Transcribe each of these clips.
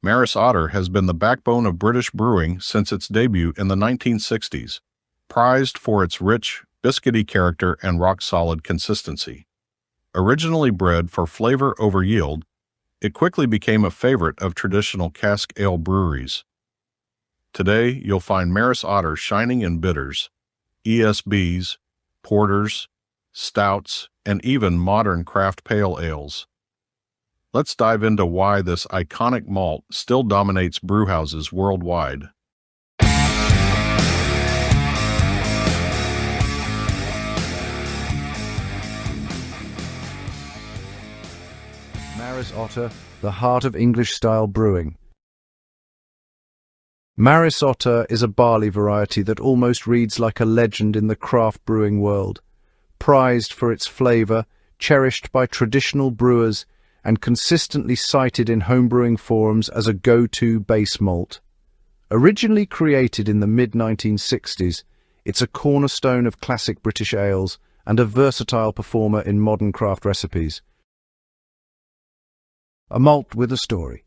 Maris Otter has been the backbone of British brewing since its debut in the 1960s, prized for its rich, biscuity character and rock-solid consistency. Originally bred for flavor over yield, it quickly became a favorite of traditional cask ale breweries. Today, you'll find Maris Otter shining in bitters, ESBs, porters, stouts, and even modern craft pale ales. Let's dive into why this iconic malt still dominates brewhouses worldwide. Maris Otter, the heart of English-style brewing. Maris Otter is a barley variety that almost reads like a legend in the craft brewing world. Prized for its flavor, cherished by traditional brewers, and consistently cited in homebrewing forums as a go-to base malt. Originally created in the mid-1960s, it's a cornerstone of classic British ales and a versatile performer in modern craft recipes. A malt with a story.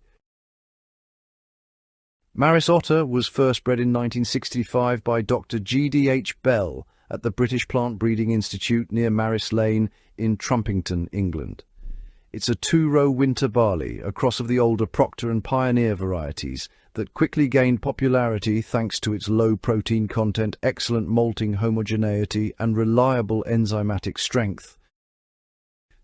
Maris Otter was first bred in 1965 by Dr. G.D.H. Bell at the British Plant Breeding Institute near Maris Lane in Trumpington, England. It's a two-row winter barley, a cross of the older Proctor and Pioneer varieties that quickly gained popularity thanks to its low protein content, excellent malting homogeneity, and reliable enzymatic strength.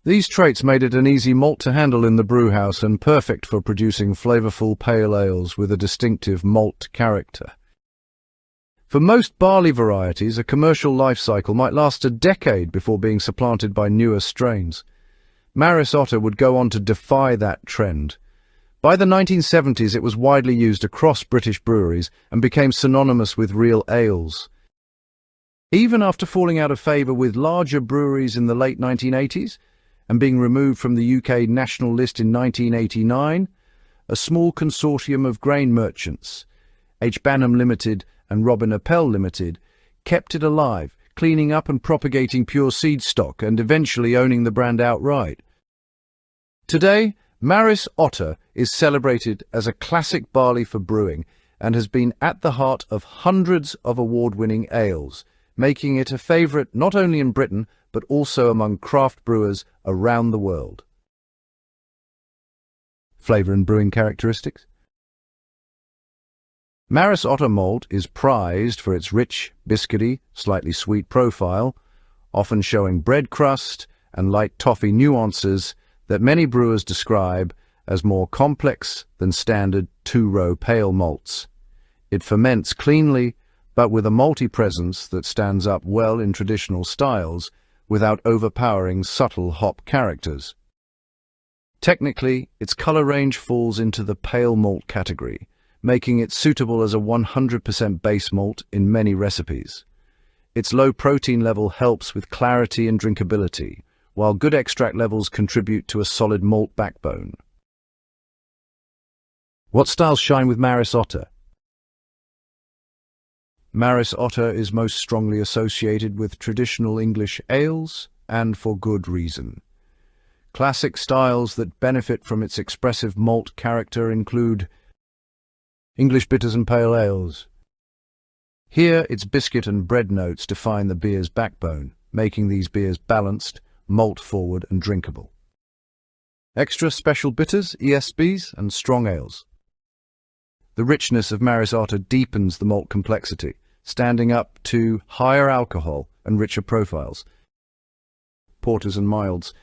These traits made it an easy malt to handle in the brewhouse and perfect for producing flavorful pale ales with a distinctive malt character. For most barley varieties, a commercial life cycle might last a decade before being supplanted by newer strains. Maris Otter would go on to defy that trend. By the 1970s, it was widely used across British breweries and became synonymous with real ales. Even after falling out of favour with larger breweries in the late 1980s and being removed from the UK national list in 1989, a small consortium of grain merchants, H. Banham Limited and Robin Appel Limited, kept it alive, cleaning up and propagating pure seed stock and eventually owning the brand outright. Today, Maris Otter is celebrated as a classic barley for brewing and has been at the heart of hundreds of award-winning ales, making it a favourite not only in Britain but also among craft brewers around the world. Flavour and brewing characteristics. Maris Otter malt is prized for its rich, biscuity, slightly sweet profile, often showing bread crust and light toffee nuances that many brewers describe as more complex than standard two-row pale malts. It ferments cleanly, but with a malty presence that stands up well in traditional styles without overpowering subtle hop characters. Technically, its colour range falls into the pale malt category, making it suitable as a 100% base malt in many recipes. Its low protein level helps with clarity and drinkability, while good extract levels contribute to a solid malt backbone. What styles shine with Maris Otter? Maris Otter is most strongly associated with traditional English ales, and for good reason. Classic styles that benefit from its expressive malt character include English bitters and pale ales. Here, its biscuit and bread notes define the beer's backbone, making these beers balanced, malt-forward and drinkable. Extra special bitters, ESBs, and strong ales. The richness of Maris Otter deepens the malt complexity, standing up to higher alcohol and richer profiles. Porters and milds.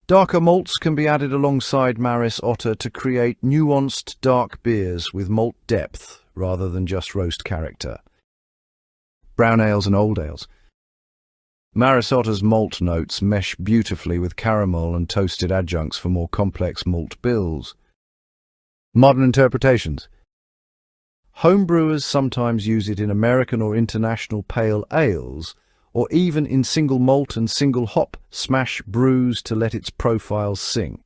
Darker malts can be added alongside Maris Otter to create nuanced dark beers with malt depth rather than just roast character. Brown ales and old ales. Maris Otter's malt notes mesh beautifully with caramel and toasted adjuncts for more complex malt bills. Modern interpretations. Homebrewers sometimes use it in American or international pale ales, or even in single malt and single hop smash brews to let its profile sing.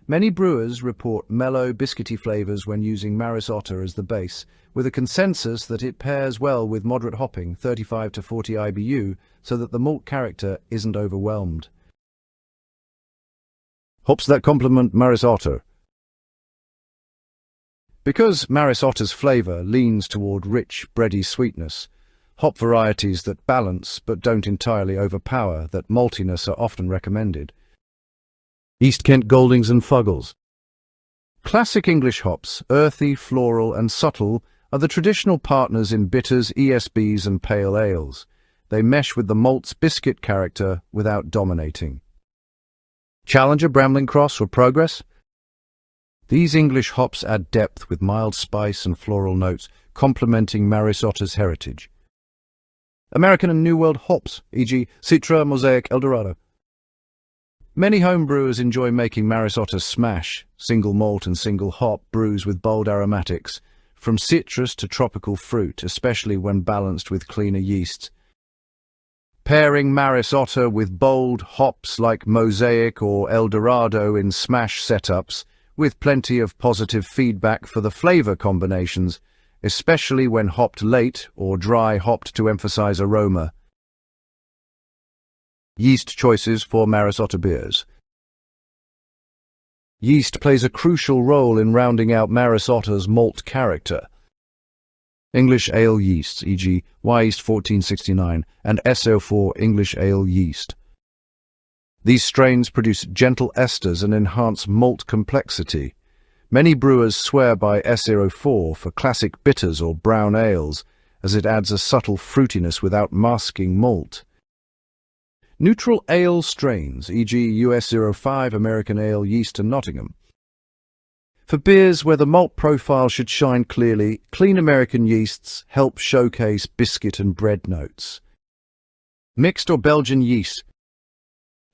Many brewers report mellow, biscuity flavours when using Maris Otter as the base, with a consensus that it pairs well with moderate hopping, 35 to 40 IBU, so that the malt character isn't overwhelmed. Hops that complement Maris Otter. Because Maris Otter's flavour leans toward rich, bready sweetness, hop varieties that balance but don't entirely overpower that maltiness are often recommended. East Kent Goldings and Fuggles. Classic English hops, earthy, floral and subtle, are the traditional partners in bitters, ESBs and pale ales. They mesh with the malt's biscuit character without dominating. Challenger, Bramling Cross or Progress? These English hops add depth with mild spice and floral notes, complementing Maris Otter's heritage. American and New World hops, e.g. Citra, Mosaic, Eldorado. Many home brewers enjoy making Maris Otter's smash, single malt and single hop brews with bold aromatics, from citrus to tropical fruit, especially when balanced with cleaner yeasts. Pairing Maris Otter with bold hops like Mosaic or Eldorado in smash setups, with plenty of positive feedback for the flavour combinations, especially when hopped late or dry hopped to emphasize aroma. Yeast choices for Maris Otter beers. Yeast plays a crucial role in rounding out Maris Otter's malt character. English ale yeasts, e.g. Y-yeast 1469 and SO4 English ale yeast. These strains produce gentle esters and enhance malt complexity. Many brewers swear by SO4 for classic bitters or brown ales, as it adds a subtle fruitiness without masking malt. Neutral ale strains, e.g. US05 American Ale Yeast and Nottingham. For beers where the malt profile should shine clearly, clean American yeasts help showcase biscuit and bread notes. Mixed or Belgian yeast.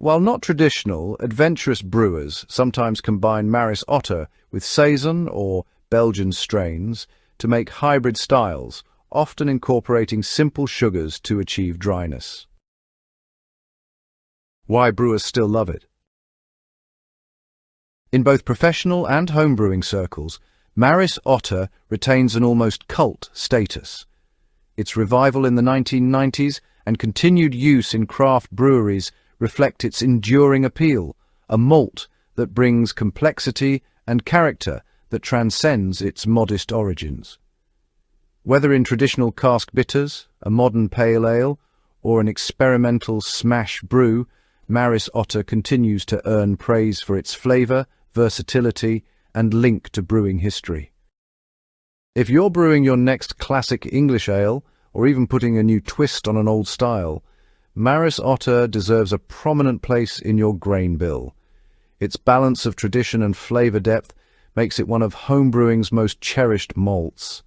While not traditional, adventurous brewers sometimes combine Maris Otter with Saison or Belgian strains to make hybrid styles, often incorporating simple sugars to achieve dryness. Why brewers still love it. In both professional and homebrewing circles, Maris Otter retains an almost cult status. Its revival in the 1990s and continued use in craft breweries reflect its enduring appeal, a malt that brings complexity and character that transcends its modest origins. Whether in traditional cask bitters, a modern pale ale, or an experimental smash brew, Maris Otter continues to earn praise for its flavour, versatility, and link to brewing history. If you're brewing your next classic English ale, or even putting a new twist on an old style, Maris Otter deserves a prominent place in your grain bill. Its balance of tradition and flavour depth makes it one of homebrewing's most cherished malts.